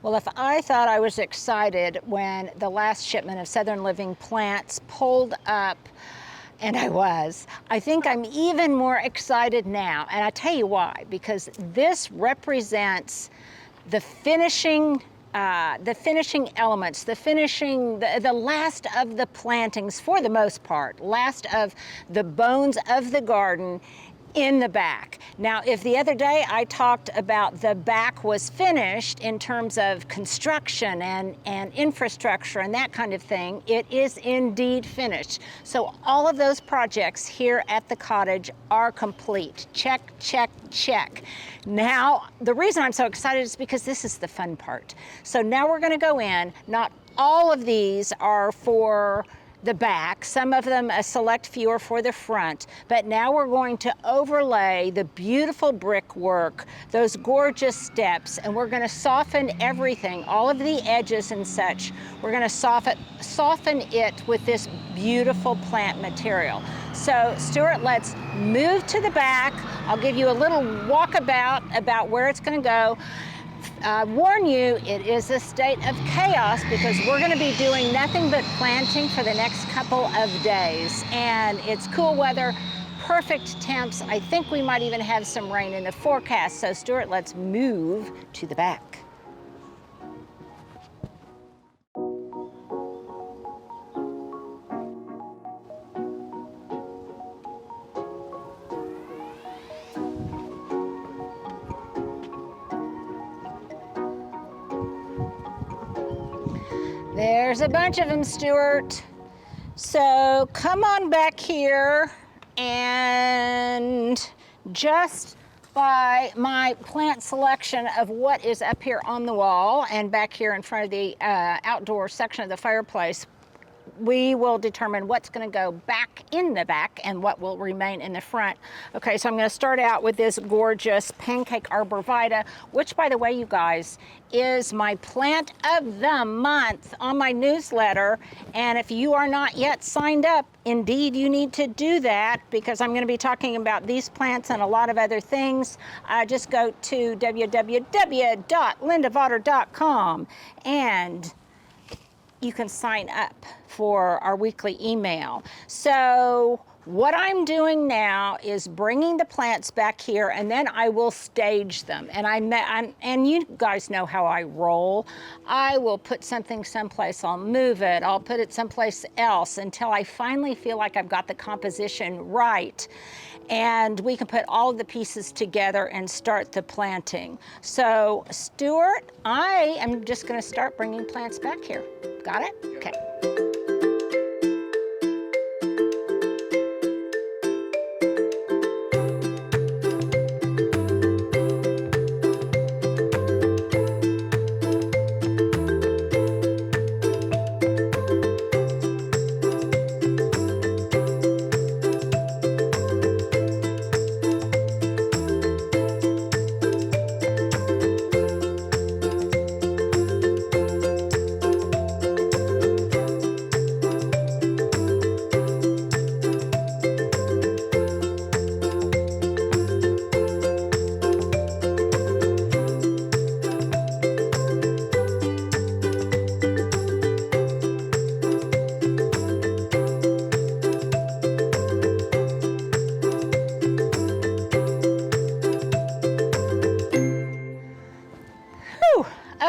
Well, if I thought I was excited when the last shipment of Southern Living plants pulled up, and I was, I think I'm even more excited now. And I tell you why, because this represents the finishing elements, the last of the plantings for the most part, last of the bones of the garden in the back. Now, if the other day I talked about the back was finished in terms of construction and infrastructure and that kind of thing, it is indeed finished. So all of those projects here at the cottage are complete. Check, check, check. Now, the reason I'm so excited is because this is the fun part. So now we're going to go in. Not all of these are for the back, some of them, a select few, are for the front, but now we're going to overlay the beautiful brickwork, those gorgeous steps, and we're going to soften everything, all of the edges and such. We're going to soften it with this beautiful plant material. So Stuart, let's move to the back. I'll give you a little walkabout about where it's going to go. Warn you, it is a state of chaos because we're going to be doing nothing but planting for the next couple of days. And it's cool weather, perfect temps. I think we might even have some rain in the forecast. So Stuart, let's move to the back. There's a bunch of them, Stuart. So come on back here, and just by my plant selection of what is up here on the wall and back here in front of the outdoor section of the fireplace, we will determine what's going to go back in the back and what will remain in the front. Okay, so I'm going to start out with this gorgeous pancake arborvitae, which, by the way, you guys, is my plant of the month on my newsletter. And if you are not yet signed up, indeed you need to do that, because I'm going to be talking about these plants and a lot of other things. Just go to www.lindavotter.com and you can sign up for our weekly email. So what I'm doing now is bringing the plants back here, and then I will stage them. And you guys know how I roll. I will put something someplace, I'll move it, I'll put it someplace else until I finally feel like I've got the composition right. And we can put all of the pieces together and start the planting. So Stuart, I am just going to start bringing plants back here. Got it? Okay.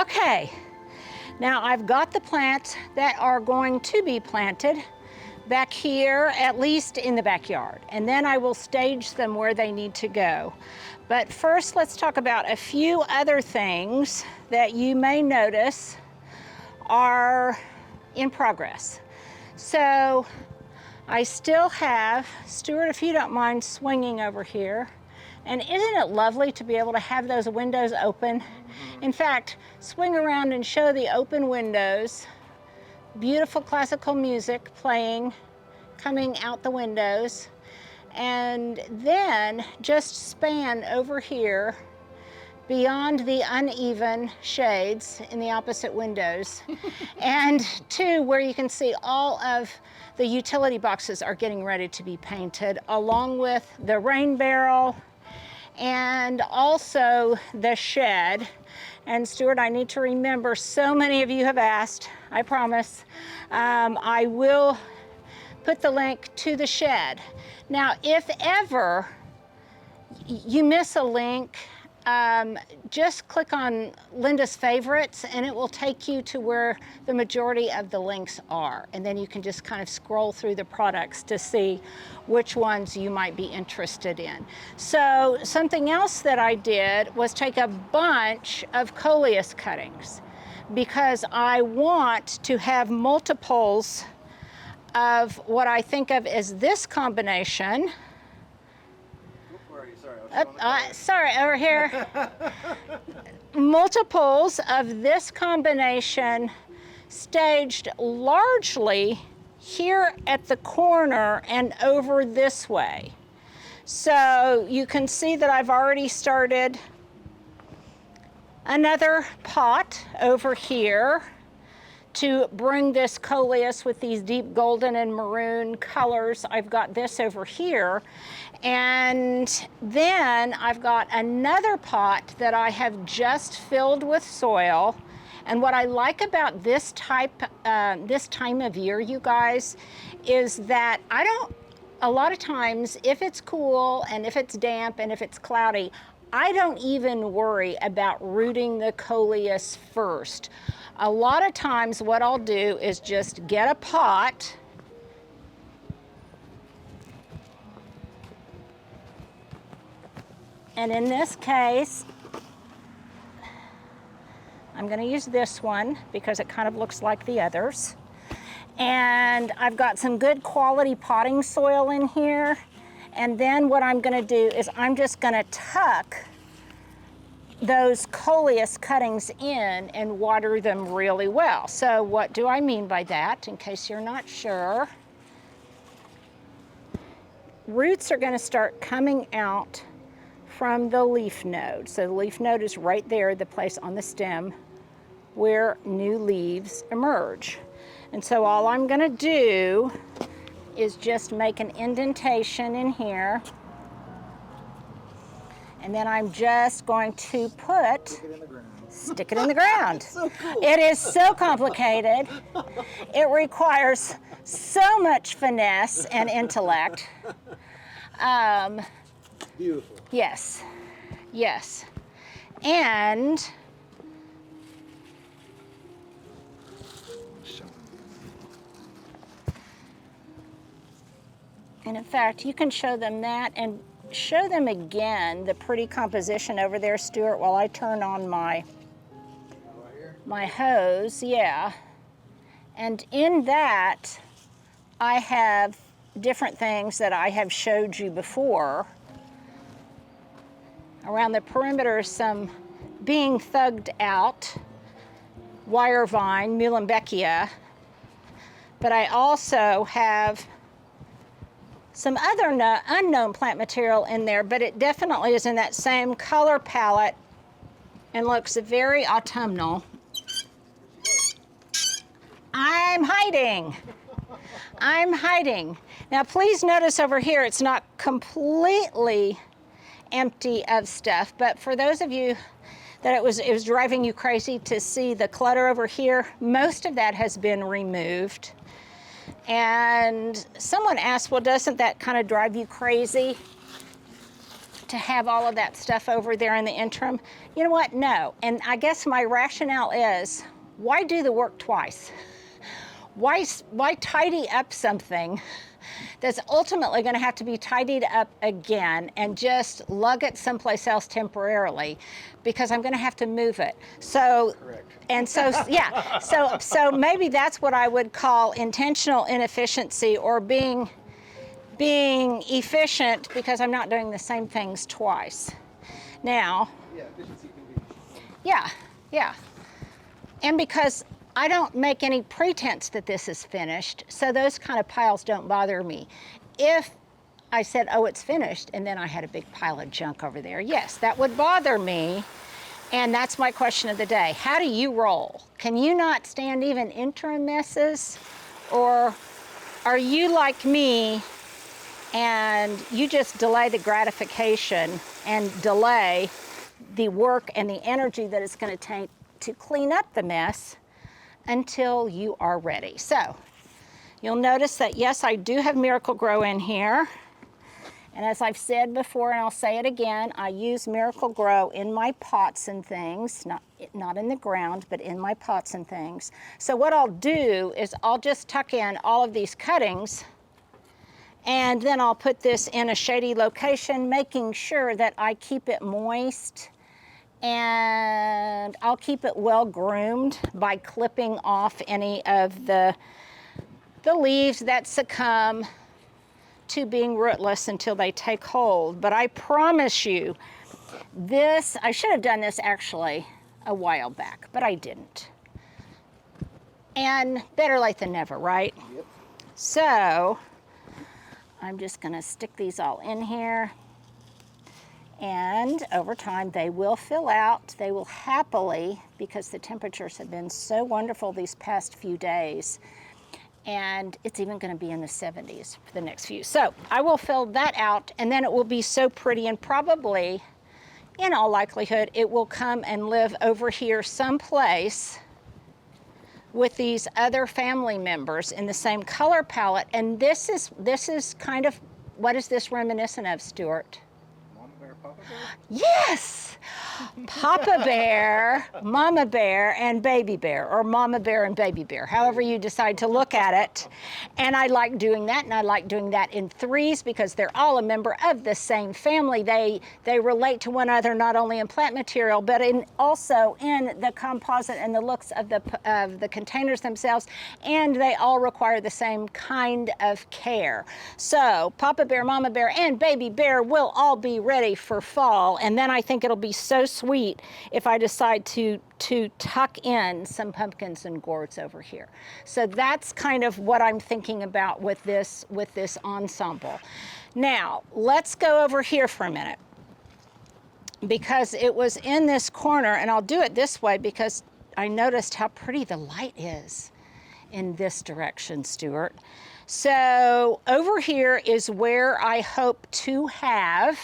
Okay, now I've got the plants that are going to be planted back here, at least in the backyard, and then I will stage them where they need to go. But first, let's talk about a few other things that you may notice are in progress. So I still have, Stuart, if you don't mind swinging over here, and isn't it lovely to be able to have those windows open? In fact, swing around and show the open windows. Beautiful classical music playing, coming out the windows. And then just span over here beyond the uneven shades in the opposite windows. And to where you can see all of the utility boxes are getting ready to be painted, along with the rain barrel and also the shed. And Stuart, I need to remember, so many of you have asked, I promise. I will put the link to the shed. Now, if ever you miss a link, just click on Linda's favorites and it will take you to where the majority of the links are. And then you can just kind of scroll through the products to see which ones you might be interested in. So something else that I did was take a bunch of coleus cuttings because I want to have multiples of what I think of as this combination. Sorry, over here. Multiples of this combination staged largely here at the corner and over this way. So you can see that I've already started another pot over here to bring this coleus with these deep golden and maroon colors. I've got this over here. And then I've got another pot that I have just filled with soil. And what I like about this time of year, you guys, is that a lot of times, if it's cool and if it's damp and if it's cloudy, I don't even worry about rooting the coleus first. A lot of times what I'll do is just get a pot, and in this case, I'm going to use this one because it kind of looks like the others. And I've got some good quality potting soil in here. And then what I'm going to do is I'm just going to tuck those coleus cuttings in and water them really well. So what do I mean by that, in case you're not sure? Roots are going to start coming out from the leaf node. So the leaf node is right there, the place on the stem where new leaves emerge. And so all I'm going to do is just make an indentation in here. And then I'm just going to stick it in the ground. So cool. It is so complicated. It requires so much finesse and intellect. Beautiful. Yes, yes. And in fact, you can show them that and show them again the pretty composition over there, Stuart, while I turn on my hose. Yeah. And in that, I have different things that I have showed you before. Around the perimeter, some being thugged out wire vine, Muhlenbeckia. But I also have some other unknown plant material in there, but it definitely is in that same color palette and looks very autumnal. I'm hiding. I'm hiding. Now please notice over here, it's not completely empty of stuff, but for those of you that it was driving you crazy to see the clutter over here, most of that has been removed. And someone asked, well, doesn't that kind of drive you crazy to have all of that stuff over there in the interim? You know what? No. And I guess my rationale is, why do the work twice? Why tidy up something that's ultimately going to have to be tidied up again and just lug it someplace else temporarily, because I'm going to have to move it. So, correct. And so, yeah, so maybe that's what I would call intentional inefficiency, or being efficient because I'm not doing the same things twice. Now, yeah, efficiency can be. Yeah, yeah. And because I don't make any pretense that this is finished, so those kind of piles don't bother me. If I said, oh, it's finished, and then I had a big pile of junk over there, yes, that would bother me. And that's my question of the day. How do you roll? Can you not stand even interim messes? Or are you like me and you just delay the gratification and delay the work and the energy that it's going to take to clean up the mess until you are ready. So you'll notice that, yes, I do have Miracle Grow in here. And as I've said before, and I'll say it again, I use Miracle Grow in my pots and things, not in the ground, but in my pots and things. So what I'll do is I'll just tuck in all of these cuttings, and then I'll put this in a shady location, making sure that I keep it moist, and I'll keep it well groomed by clipping off any of the leaves that succumb to being rootless until they take hold. But I promise you, this, I should have done this actually a while back, but I didn't. And better late than never, right? Yep. So I'm just gonna stick these all in here, and over time they will fill out. They will happily, because the temperatures have been so wonderful these past few days, and it's even going to be in the 70s for the next few. So I will fill that out, and then it will be so pretty, and probably, in all likelihood, it will come and live over here someplace with these other family members in the same color palette. And this is kind of, what is this reminiscent of, Stuart? Mama bear, Papa bear? Yes! Papa bear, mama bear, and baby bear, or mama bear and baby bear, however you decide to look at it. And I like doing that, and I like doing that in threes because they're all a member of the same family. They relate to one another not only in plant material, but also in the composite and the looks of the containers themselves, and they all require the same kind of care. So Papa bear, mama bear, and baby bear will all be ready for fall, and then I think it'll be so sweet if I decide to tuck in some pumpkins and gourds over here. So that's kind of what I'm thinking about with this ensemble. Now, let's go over here for a minute, because it was in this corner, and I'll do it this way because I noticed how pretty the light is in this direction, Stuart. So over here is where I hope to have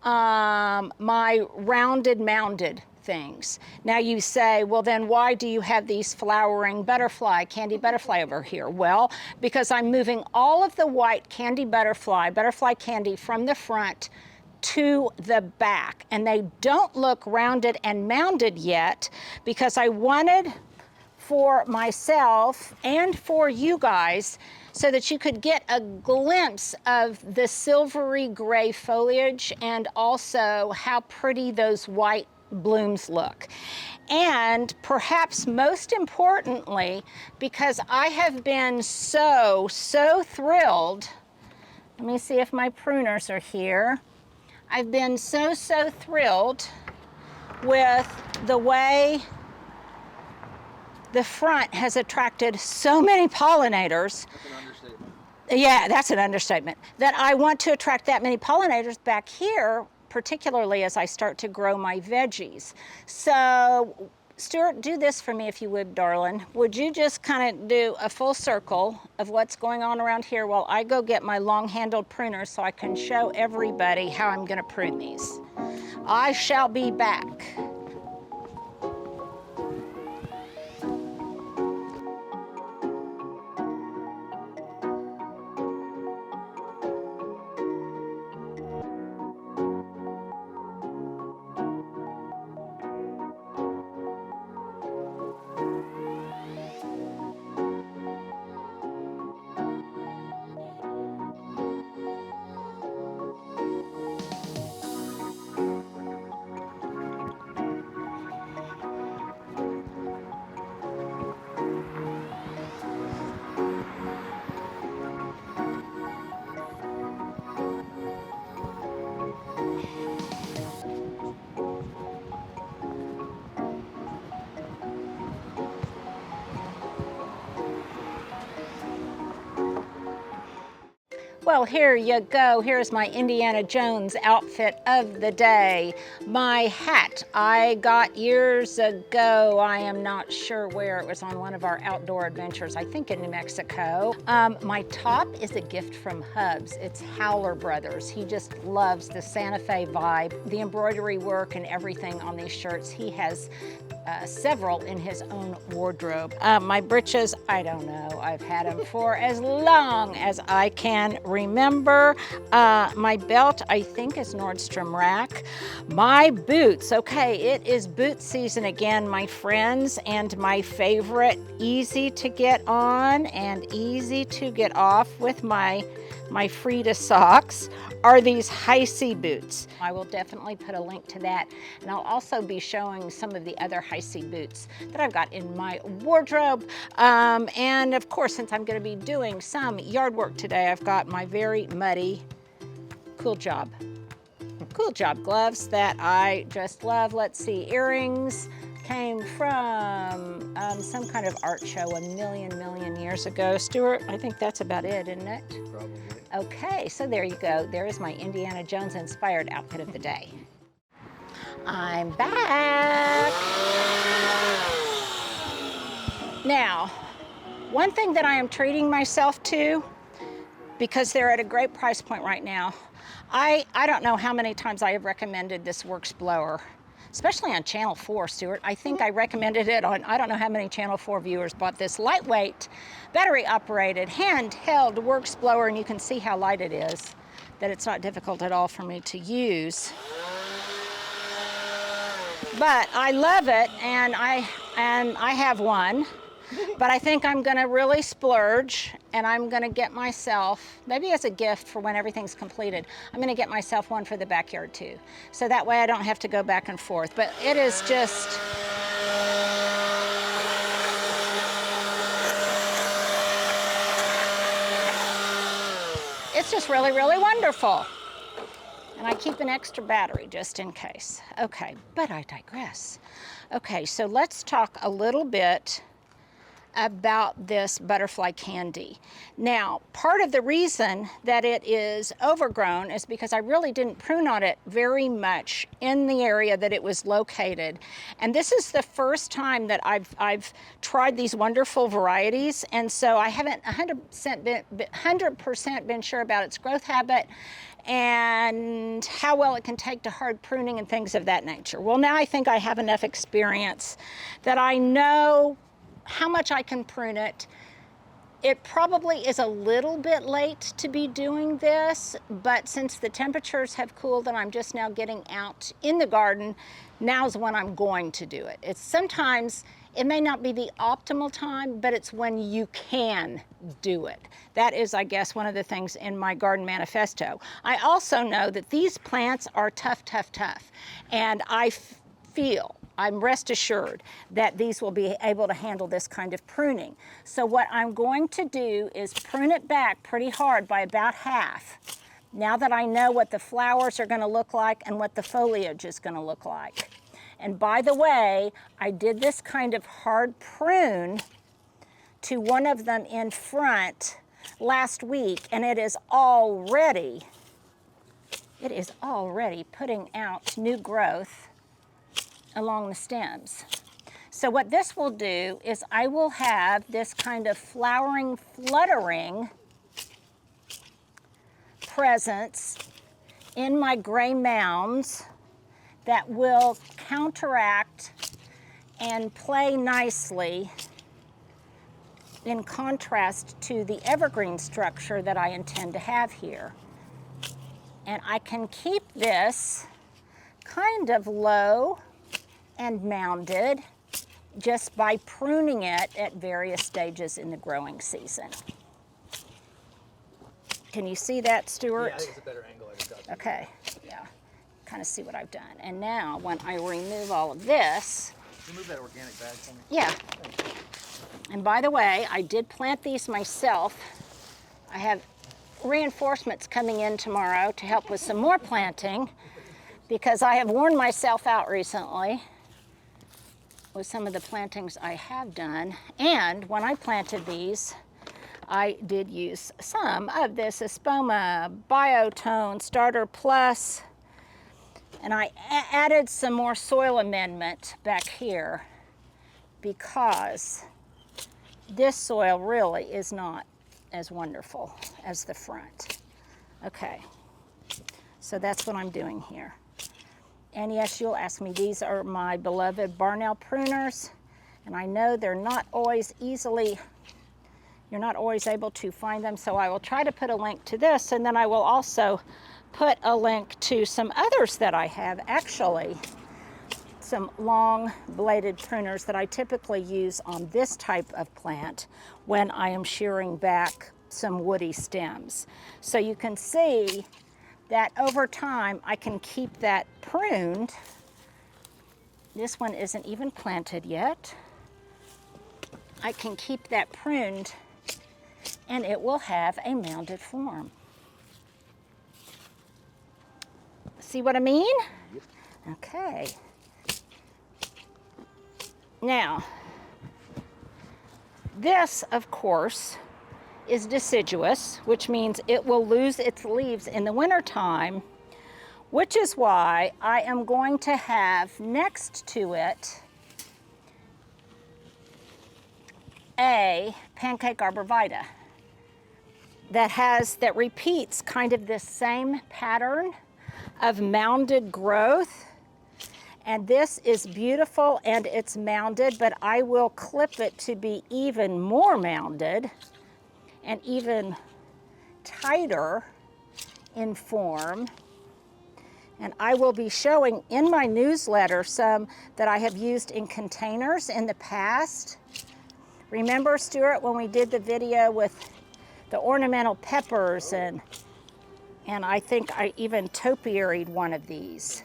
my rounded mounded things. Now you say, well then why do you have these flowering butterfly, candy butterfly over here? Well, because I'm moving all of the white candy butterfly candy from the front to the back. And they don't look rounded and mounded yet because I wanted for myself and for you guys so that you could get a glimpse of the silvery gray foliage and also how pretty those white blooms look. And perhaps most importantly, because I have been so thrilled, let me see if my pruners are here. I've been so thrilled with the way the front has attracted so many pollinators. That's an understatement. Yeah, that's an understatement. That I want to attract that many pollinators back here, particularly as I start to grow my veggies. So, Stuart, do this for me if you would, darling. Would you just kind of do a full circle of what's going on around here while I go get my long-handled pruner so I can show everybody how I'm going to prune these. I shall be back. Well, here you go. Here's my Indiana Jones outfit of the day. My hat I got years ago. I am not sure where. It was on one of our outdoor adventures, I think in New Mexico. My top is a gift from Hubs. It's Howler Brothers. He just loves the Santa Fe vibe, the embroidery work and everything on these shirts. He has several in his own wardrobe. My breeches, I don't know. I've had them for as long as I can remember. My belt, I think, is Nordstrom Rack. My boots, okay, it is boot season again, my friends, and my favorite, easy to get on and easy to get off with my Frida socks, are these Hisea boots. I will definitely put a link to that, and I'll also be showing some of the other Hisea boots that I've got in my wardrobe. And of course, since I'm going to be doing some yard work today, I've got my very muddy Cool Job gloves that I just love. Let's see, earrings came from some kind of art show a million years ago. Stuart, I think that's about it, isn't it? Probably. Okay, so there you go. There is my Indiana Jones inspired outfit of the day. I'm back. Now, one thing that I am treating myself to, because they're at a great price point right now, I don't know how many times I have recommended this Worx Blower, especially on Channel 4, Stuart. I think I recommended it on, I don't know how many Channel 4 viewers bought this lightweight, battery-operated, handheld Worx Blower, and you can see how light it is, that it's not difficult at all for me to use. But I love it, and I have one. But I think I'm gonna really splurge, and I'm gonna get myself, maybe as a gift for when everything's completed, I'm gonna get myself one for the backyard too. So that way I don't have to go back and forth. But it is just, it's just really wonderful. And I keep an extra battery just in case. Okay, but I digress. Okay, so let's talk a little bit about this butterfly candy. Now, part of the reason that it is overgrown is because I really didn't prune on it very much in the area that it was located. And this is the first time that I've tried these wonderful varieties, and so I haven't 100% been sure about its growth habit and how well it can take to hard pruning and things of that nature. Well, now I think I have enough experience that I know how much I can prune it. It probably is a little bit late to be doing this, but since the temperatures have cooled and I'm just now getting out in the garden, now's when I'm going to do it. It's sometimes, it may not be the optimal time, but it's when you can do it. That is, I guess, one of the things in my garden manifesto. I also know that these plants are tough, and I'm rest assured that these will be able to handle this kind of pruning. So what I'm going to do is prune it back pretty hard by about half, now that I know what the flowers are going to look like and what the foliage is going to look like. And by the way, I did this kind of hard prune to one of them in front last week, and it is already putting out new growth along the stems. So what this will do is I will have this kind of flowering, fluttering presence in my gray mounds that will counteract and play nicely in contrast to the evergreen structure that I intend to have here. And I can keep this kind of low and mounded just by pruning it at various stages in the growing season. Can you see that, Stuart? Yeah, I think it's a better angle. I just got to. Okay, yeah, kind of see what I've done. And now when I remove all of this, Remove that organic bag for me. yeah. And by the way, I did plant these myself. I have reinforcements coming in tomorrow to help with some more planting because I have worn myself out recently with some of the plantings I have done. And when I planted these, I did use some of this Espoma Biotone Starter Plus, and I added some more soil amendment back here because this soil really is not as wonderful as the front. Okay, so that's what I'm doing here. And yes, you'll ask me, these are my beloved Barnell pruners, and I know they're not always easily, you're not always able to find them, so I will try to put a link to this, and then I will also put a link to some others that I have, actually, some long bladed pruners that I typically use on this type of plant when I am shearing back some woody stems. So you can see that over time I can keep that pruned. This one isn't even planted yet. I can keep that pruned and it will have a mounded form. See what I mean? Yep. Okay. Now, this, of course, is deciduous, which means it will lose its leaves in the wintertime, which is why I am going to have next to it a pancake arborvitae that repeats kind of this same pattern of mounded growth. And this is beautiful and it's mounded, but I will clip it to be even more mounded and even tighter in form. And I will be showing in my newsletter some that I have used in containers in the past. Remember, Stuart, when we did the video with the ornamental peppers, and I think I even topiaried one of these.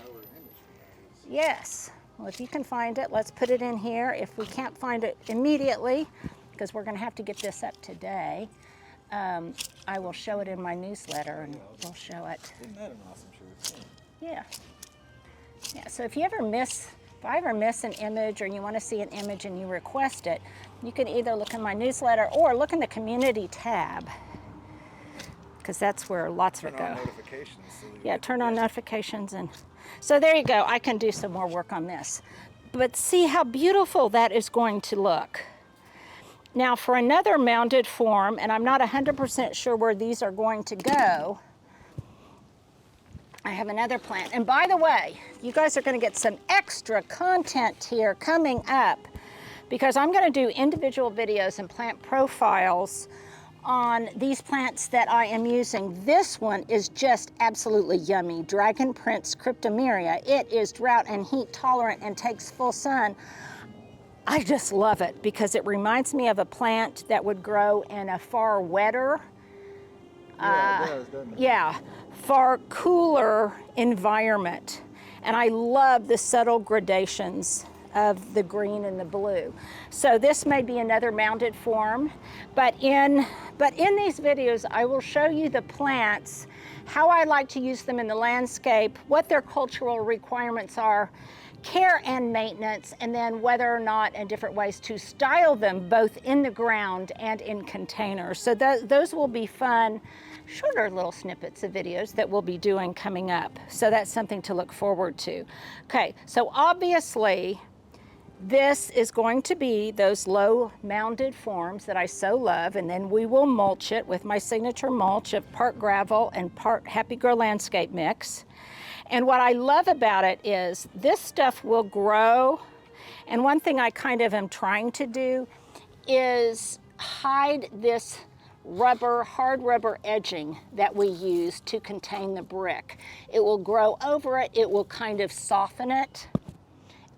Yes, well, if you can find it, let's put it in here. If we can't find it immediately, because we're gonna have to get this up today, I will show it in my newsletter and we'll show it. Isn't that an awesome shirt? Yeah. Yeah, so if I ever miss an image or you wanna see an image and you request it, you can either look in my newsletter or look in the community tab, because that's where lots of it go. Turn on notifications. So Yeah, turn on notifications. And so there you go. I can do some more work on this. But see how beautiful that is going to look. Now for another mounded form, and I'm not 100% sure where these are going to go, I have another plant. And by the way, you guys are going to get some extra content here coming up, because I'm going to do individual videos and plant profiles on these plants that I am using. This one is just absolutely yummy. Dragon Prince Cryptomeria. It is drought and heat tolerant and takes full sun. I just love it because it reminds me of a plant that would grow in a far wetter, yeah, it does, doesn't it? yeah, far cooler environment. And I love the subtle gradations of the green and the blue. So this may be another mounded form, but in these videos, I will show you the plants, how I like to use them in the landscape, what their cultural requirements are, care and maintenance, and then whether or not and different ways to style them both in the ground and in containers. So those will be fun, shorter little snippets of videos that we'll be doing coming up. So that's something to look forward to. Okay, so obviously, this is going to be those low mounded forms that I so love, and then we will mulch it with my signature mulch of part gravel and part Happy Grow Landscape mix. And what I love about it is this stuff will grow, and one thing I kind of am trying to do is hide this hard rubber edging that we use to contain the brick. It will grow over it, it will kind of soften it.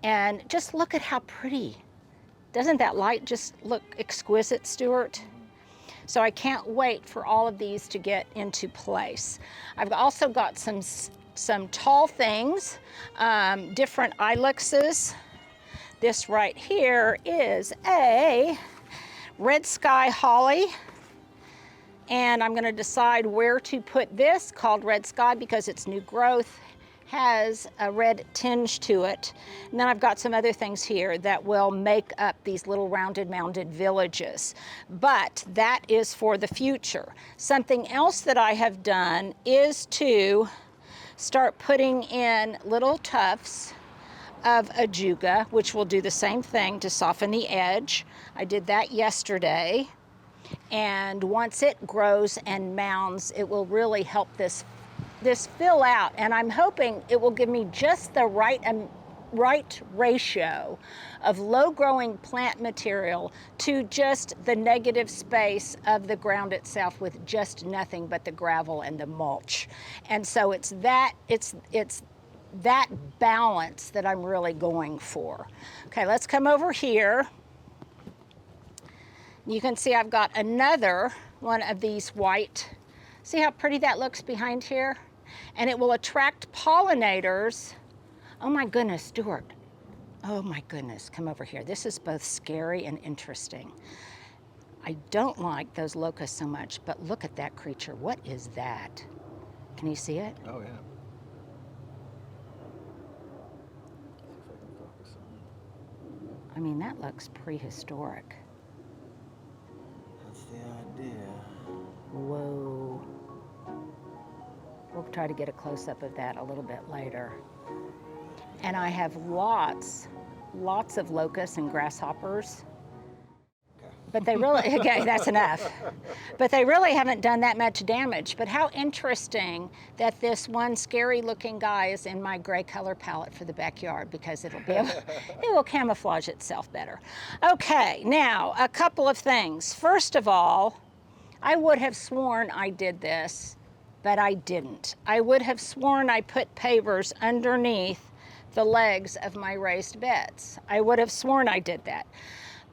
And just look at how pretty. Doesn't that light just look exquisite, Stuart? So I can't wait for all of these to get into place. I've also got some tall things, different ilexes. This right here is a red sky holly. And I'm gonna decide where to put this, called red sky because it's new growth. has a red tinge to it. And then I've got some other things here that will make up these little rounded mounded villages. But that is for the future. Something else that I have done is to start putting in little tufts of ajuga, which will do the same thing to soften the edge. I did that yesterday. And once it grows and mounds, it will really help this fill out. And I'm hoping it will give me just the right ratio of low-growing plant material to just the negative space of the ground itself with just nothing but the gravel and the mulch. And so it's that balance that I'm really going for. Okay, let's come over here. You can see I've got another one of these white. See how pretty that looks behind here? And it will attract pollinators. Oh my goodness, Stuart. Oh my goodness, come over here. This is both scary and interesting. I don't like those locusts so much, but look at that creature. What is that? Can you see it? Oh, yeah. See if I can focus on it. I mean, that looks prehistoric. That's the idea. Whoa. We'll try to get a close-up of that a little bit later. And I have lots of locusts and grasshoppers. Okay. But they really, okay, that's enough. But they really haven't done that much damage. But how interesting that this one scary-looking guy is in my gray color palette for the backyard, because it will camouflage itself better. Okay, now a couple of things. First of all, I would have sworn I did this, but I didn't. I would have sworn I put pavers underneath the legs of my raised beds. I would have sworn I did that.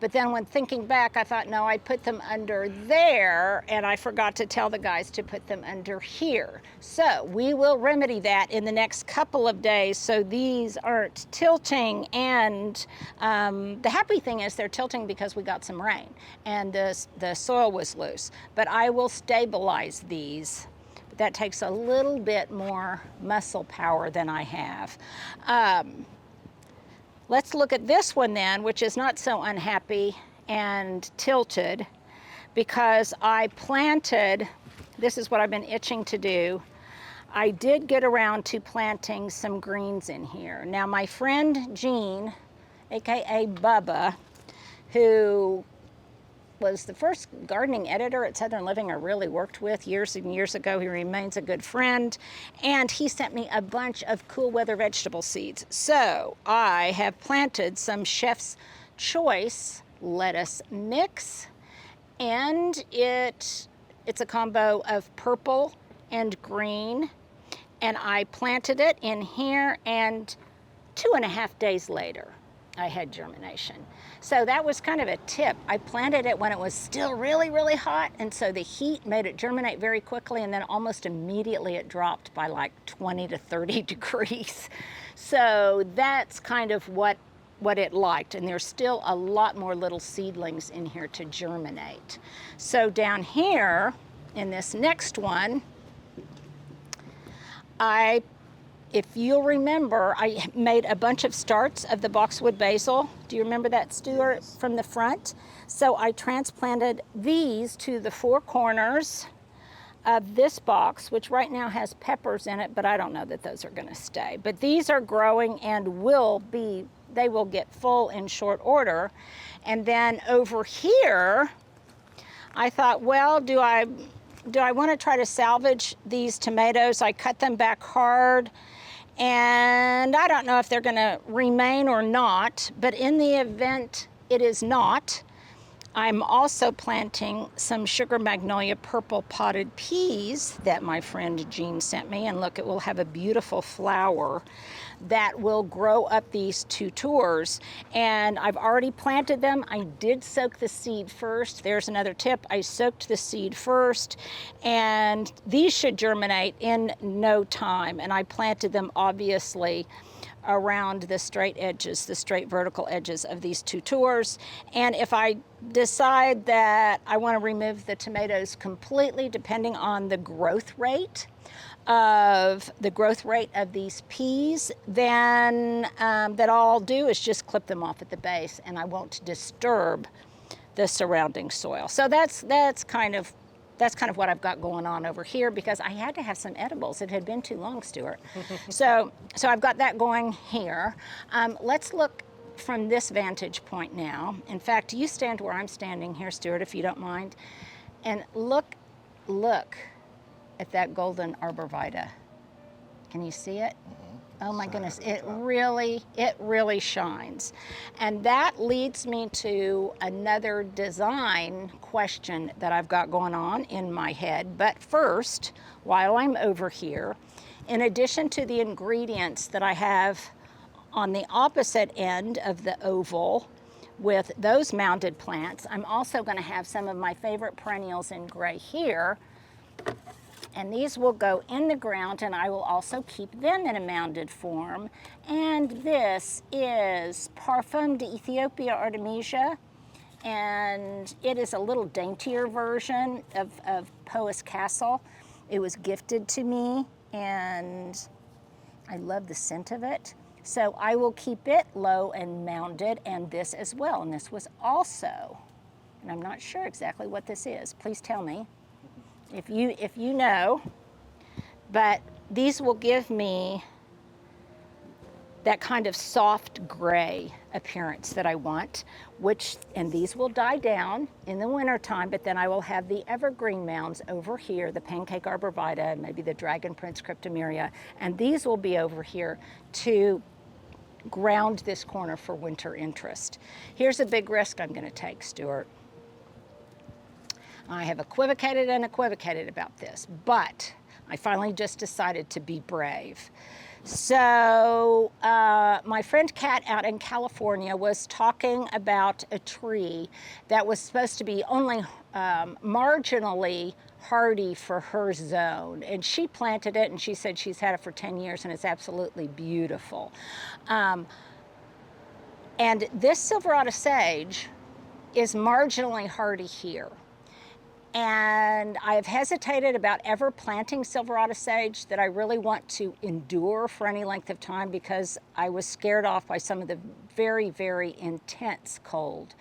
But then when thinking back, I thought, no, I put them under there, and I forgot to tell the guys to put them under here. So we will remedy that in the next couple of days so these aren't tilting. And the happy thing is they're tilting because we got some rain and the soil was loose. But I will stabilize these. That takes a little bit more muscle power than I have. Let's look at this one then, which is not so unhappy and tilted, because I planted, this is what I've been itching to do. I did get around to planting some greens in here. Now my friend Jean, AKA Bubba, who was the first gardening editor at Southern Living I really worked with years and years ago. He remains a good friend, and he sent me a bunch of cool weather vegetable seeds. So I have planted some Chef's Choice lettuce mix, and it's a combo of purple and green, and I planted it in here, and 2.5 days later I had germination. So that was kind of a tip. I planted it when it was still really, really hot, and so the heat made it germinate very quickly, and then almost immediately it dropped by like 20 to 30 degrees. So that's kind of what it liked, and there's still a lot more little seedlings in here to germinate. So down here in this next one, if you'll remember, I made a bunch of starts of the boxwood basil. Do you remember that, Stuart, Yes. from the front? So I transplanted these to the 4 corners of this box, which right now has peppers in it, but I don't know that those are gonna stay. But these are growing and they will get full in short order. And then over here, I thought, well, do I want to try to salvage these tomatoes? I cut them back hard, and I don't know if they're going to remain or not, but in the event it is not, I'm also planting some sugar magnolia purple potted peas that my friend Jean sent me, and look, it will have a beautiful flower that will grow up these 2 tours. And I've already planted them. I did soak the seed first. There's another tip. I soaked the seed first, and these should germinate in no time. And I planted them obviously around the straight edges, the straight vertical edges of these 2 tours. And if I decide that I want to remove the tomatoes completely, depending on the growth rate of the growth rate of these peas, then that all I'll do is just clip them off at the base, and I won't disturb the surrounding soil. So that's kind of what I've got going on over here, because I had to have some edibles. It had been too long, Stuart. so I've got that going here. Let's look from this vantage point now. In fact, you stand where I'm standing here, Stuart, if you don't mind, and look at that golden arborvitae. Can you see it? Oh my goodness, it really shines. And that leads me to another design question that I've got going on in my head. But first, while I'm over here, in addition to the ingredients that I have on the opposite end of the oval with those mounded plants, I'm also going to have some of my favorite perennials in gray here. And these will go in the ground, and I will also keep them in a mounded form. And this is Parfum d'Ethiopia Artemisia, and it is a little daintier version of Poes Castle. It was gifted to me, and I love the scent of it. So I will keep it low and mounded, and this as well. And this was also, and I'm not sure exactly what this is. Please tell me if you know, but these will give me that kind of soft gray appearance that I want, and these will die down in the wintertime, but then I will have the evergreen mounds over here, the pancake arborvitae, maybe the dragon prince cryptomeria, and these will be over here to ground this corner for winter interest. Here's a big risk I'm going to take, Stuart. I have equivocated and equivocated about this, but I finally just decided to be brave. So my friend Kat out in California was talking about a tree that was supposed to be only marginally hardy for her zone, and she planted it, and she said she's had it for 10 years and it's absolutely beautiful. And this Silverado sage is marginally hardy here. And I have hesitated about ever planting Silverado sage that I really want to endure for any length of time, because I was scared off by some of the very, very intense cold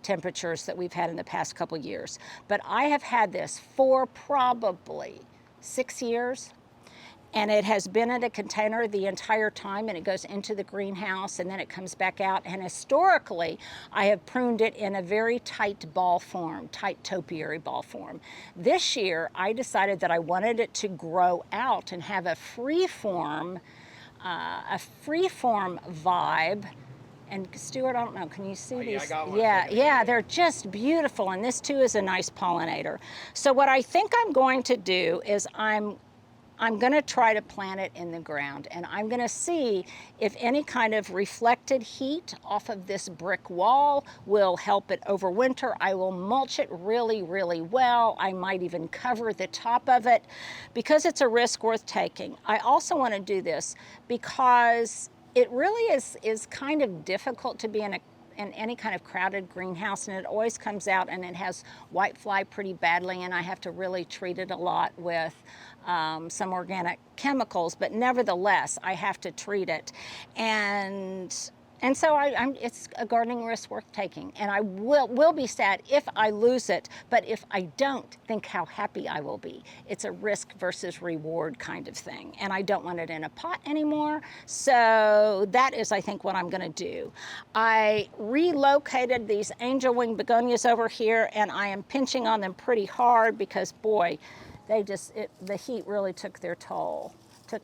temperatures that we've had in the past couple years. But I have had this for probably 6 years. And it has been in a container the entire time, and it goes into the greenhouse and then it comes back out. And historically, I have pruned it in a very tight ball form, tight topiary ball form. This year, I decided that I wanted it to grow out and have a free form vibe. And Stuart, I don't know, can you see these? Yeah, I got one. Yeah, they're just beautiful. And this too is a nice pollinator. So what I think I'm going to do is I'm going to try to plant it in the ground, and I'm going to see if any kind of reflected heat off of this brick wall will help it overwinter. I will mulch it really, really well. I might even cover the top of it, because it's a risk worth taking. I also want to do this because it really is kind of difficult to be in any kind of crowded greenhouse, and it always comes out and it has whitefly pretty badly, and I have to really treat it a lot with some organic chemicals, but nevertheless I have to treat it, and so it's a gardening risk worth taking, and I will be sad if I lose it, but if I don't, think how happy I will be. It's a risk versus reward kind of thing, and I don't want it in a pot anymore, so that is, I think, what I'm going to do. I relocated these angel wing begonias over here, and I am pinching on them pretty hard because, boy, the heat really took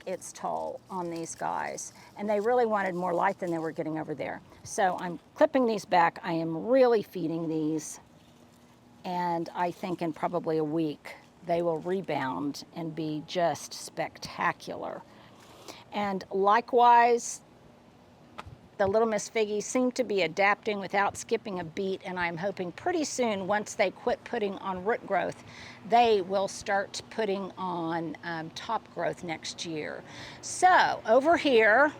its toll on these guys, and they really wanted more light than they were getting over there. So I'm clipping these back. I am really feeding these, and I think in probably a week they will rebound and be just spectacular. And likewise, the Little Miss Figgies seem to be adapting without skipping a beat, and I'm hoping pretty soon, once they quit putting on root growth, they will start putting on top growth next year. So over here,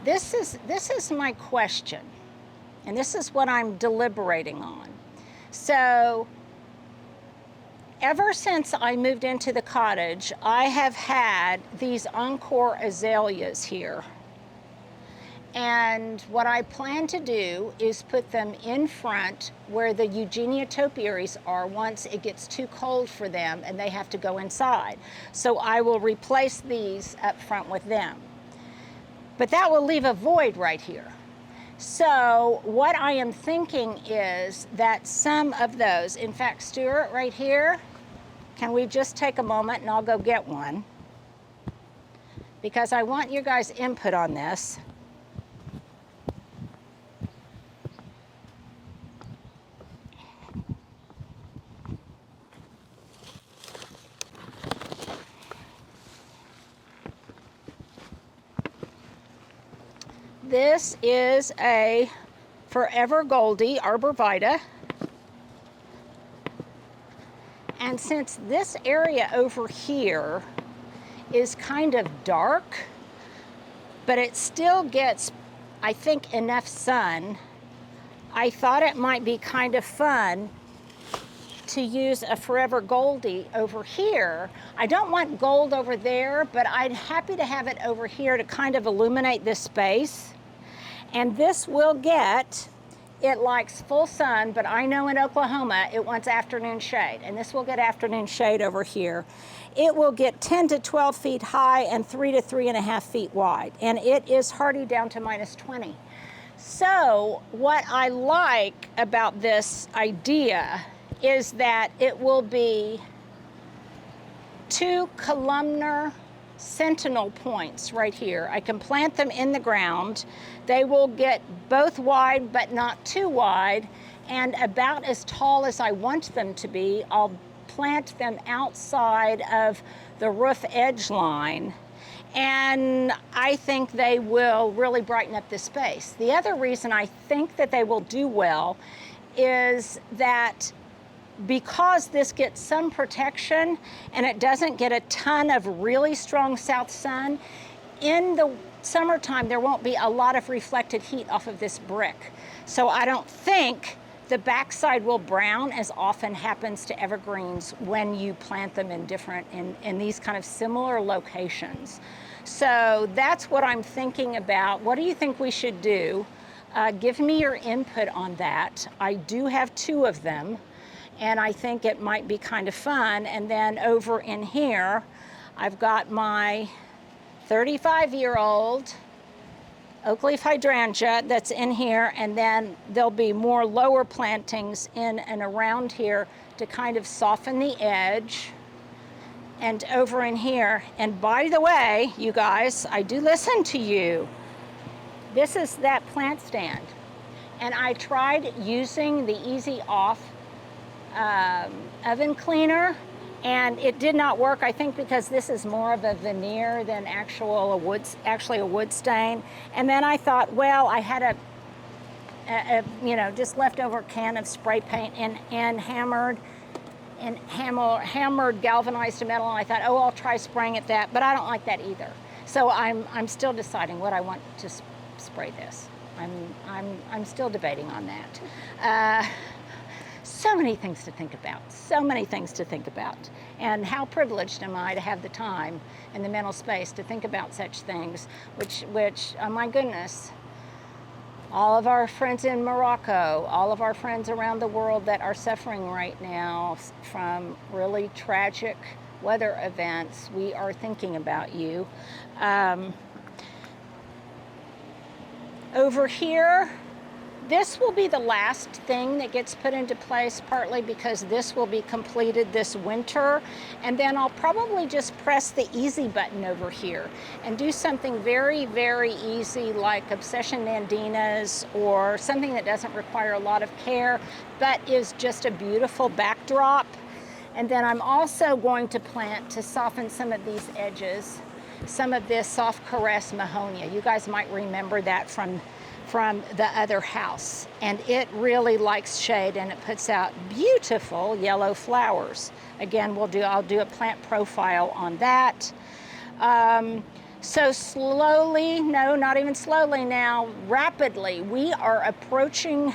this is my question, and this is what I'm deliberating on. So ever since I moved into the cottage, I have had these Encore azaleas here. And what I plan to do is put them in front where the Eugenia topiaries are once it gets too cold for them and they have to go inside. So I will replace these up front with them. But that will leave a void right here. So what I am thinking is that some of those, in fact, Stuart, right here, can we just take a moment and I'll go get one? Because I want your guys' input on this. This is a Forever Goldie Arborvitae. And since this area over here is kind of dark, but it still gets, I think, enough sun, I thought it might be kind of fun to use a Forever Goldie over here. I don't want gold over there, but I'm happy to have it over here to kind of illuminate this space. And this will get, it likes full sun, but I know in Oklahoma it wants afternoon shade, and this will get afternoon shade over here. It will get 10 to 12 feet high and 3 to 3.5 feet wide, and it is hardy down to -20. So what I like about this idea is that it will be 2 columnar sentinel points right here. I can plant them in the ground. They will get both wide but not too wide and about as tall as I want them to be. I'll plant them outside of the roof edge line, and I think they will really brighten up the space. The other reason I think that they will do well is that because this gets sun protection and it doesn't get a ton of really strong south sun, in the summertime there won't be a lot of reflected heat off of this brick. So I don't think the backside will brown as often happens to evergreens when you plant them in in these kind of similar locations. So that's what I'm thinking about. What do you think we should do? Give me your input on that. I do have 2 of them, and I think it might be kind of fun. And then over in here, I've got my 35-year-old oak leaf hydrangea that's in here, and then there'll be more lower plantings in and around here to kind of soften the edge. And over in here, and by the way, you guys, I do listen to you. This is that plant stand. And I tried using the Easy Off oven cleaner, and it did not work. I think because this is more of a veneer than actually a wood stain. And then I thought, well, I had a just leftover can of spray paint and hammered galvanized metal, and I thought, oh, I'll try spraying at that, but I don't like that either. So I'm still deciding what I want to spray this. I'm still debating on that. So many things to think about, so many things to think about. And how privileged am I to have the time and the mental space to think about such things, which oh my goodness, all of our friends in Morocco, all of our friends around the world that are suffering right now from really tragic weather events, we are thinking about you. Over here, this will be the last thing that gets put into place, partly because this will be completed this winter, and then I'll probably just press the easy button over here and do something very, very easy like Obsession Nandinas, or something that doesn't require a lot of care but is just a beautiful backdrop. And then I'm also going to plant, to soften some of these edges, some of this soft caress Mahonia. You guys might remember that from the other house, and it really likes shade, and it puts out beautiful yellow flowers. Again, I'll do a plant profile on that. So slowly, no, not even slowly now, rapidly, we are approaching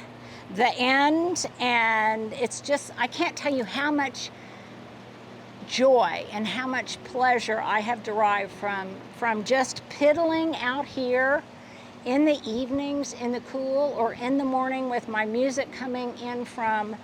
the end, and it's just, I can't tell you how much joy and how much pleasure I have derived from just piddling out here in the evenings in the cool, or in the morning with my music coming in from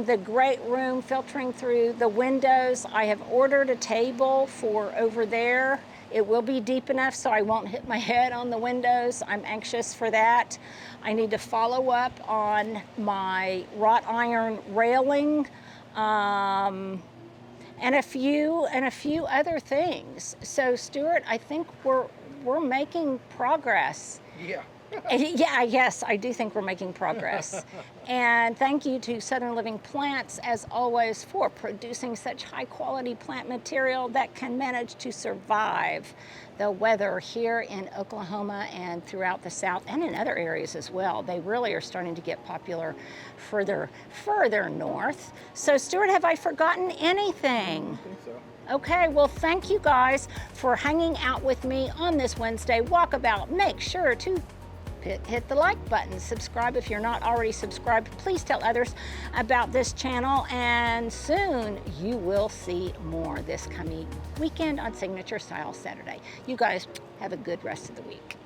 the great room filtering through the windows. I have ordered a table for over there. It will be deep enough so I won't hit my head on the windows. I'm anxious for that. I need to follow up on my wrought iron railing, and a few other things. So Stuart, I think we're making progress. Yeah. Yeah, yes, I do think we're making progress. And thank you to Southern Living Plants, as always, for producing such high quality plant material that can manage to survive the weather here in Oklahoma and throughout the South, and in other areas as well. They really are starting to get popular further north. So Stuart, have I forgotten anything? I think so. Okay, well, thank you guys for hanging out with me on this Wednesday walkabout. Make sure to hit the like button, subscribe if you're not already subscribed. Please tell others about this channel, and soon you will see more this coming weekend on Signature Style Saturday. You guys have a good rest of the week.